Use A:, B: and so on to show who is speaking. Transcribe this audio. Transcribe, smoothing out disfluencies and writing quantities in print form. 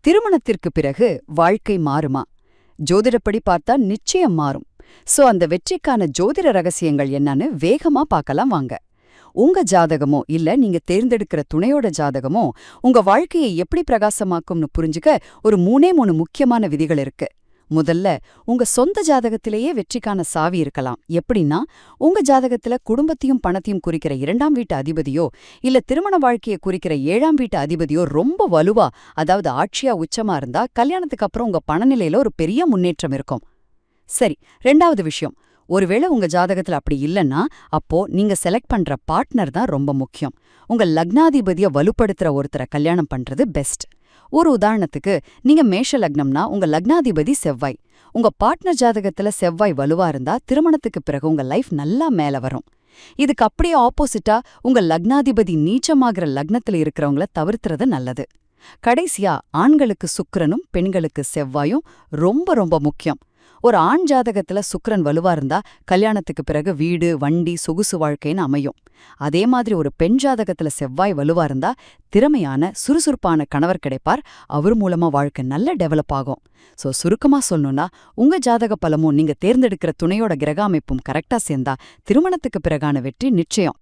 A: திருமணத்திற்கு பிறகு வாழ்க்கை மாறுமா? ஜோதிடப்படி பார்த்தா நிச்சயம் மாறும். சோ அந்த வெற்றிக்கான ஜோதிட ரகசியங்கள் என்னன்னு வேகமா பார்க்கலாம் வாங்க. உங்க ஜாதகமோ இல்ல நீங்க தேர்ந்தெடுக்கிற துணையோட ஜாதகமோ உங்க வாழ்க்கையை எப்படி பிரகாசமாக்கும்னு புரிஞ்சுக்க ஒரு மூணே முக்கியமான விதிகள் இருக்கு. முதல்ல, உங்க சொந்த ஜாதகத்திலேயே வெற்றிக்கான சாவி இருக்கலாம். எப்படின்னா, உங்க ஜாதகத்துல குடும்பத்தையும் பணத்தையும் குறிக்கிற 2ஆம் வீட்டு அதிபதியோ இல்ல திருமண வாழ்க்கையை குறிக்கிற 7ஆம் வீட்டு அதிபதியோ ரொம்ப வலுவா, அதாவது ஆட்சியா உச்சமா இருந்தா கல்யாணத்துக்கு அப்புறம் உங்க பணநிலையில ஒரு பெரிய முன்னேற்றம் இருக்கும். சரி, 2வது விஷயம், ஒருவேளை உங்க ஜாதகத்துல அப்படி இல்லைன்னா அப்போ நீங்க செலக்ட் பண்ற பார்ட்னர் தான் ரொம்ப முக்கியம். உங்க லக்னாதிபதிய வலுப்படுத்துற ஒருத்தரை கல்யாணம் பண்றது பெஸ்ட். ஒரு உதாரணத்துக்கு, நீங்க மேஷ லக்னம்னா உங்க லக்னாதிபதி செவ்வாய். உங்க பார்ட்னர் ஜாதகத்துல செவ்வாய் வலுவா இருந்தா திருமணத்துக்கு பிறகு உங்க லைஃப் நல்லா மேல வரும். இதுக்கு அப்படியே ஆப்போசிட்டா உங்க லக்னாதிபதி நீச்சமாகிற லக்னத்துல இருக்கிறவங்கள தவிர்த்துறது நல்லது. கடைசியா, ஆண்களுக்கு சுக்கிரனும் பெண்களுக்கு செவ்வாயும் ரொம்ப ரொம்ப முக்கியம். ஒரு ஆண் ஜாதகத்துல சுக்கிரன் வலுவா இருந்தா கல்யாணத்துக்கு பிறகு வீடு, வண்டி, சொகுசு வாழ்க்கைன்னு அமையும். அதே மாதிரி ஒரு பெண் ஜாதகத்துல செவ்வாய் வலுவா இருந்தா திறமையான, சுறுசுறுப்பான கணவர் கிடைப்பார். அவர் மூலமா வாழ்க்கை நல்ல டெவலப் ஆகும். சோ சுருக்கமா சொல்லணும்னா, உங்க ஜாதக பலமும் நீங்க தேர்ந்தெடுக்கிற துணையோட கிரக அமைப்பும் கரெக்டா சேர்ந்தா திருமணத்துக்கு பிறகான வெற்றி நிச்சயம்.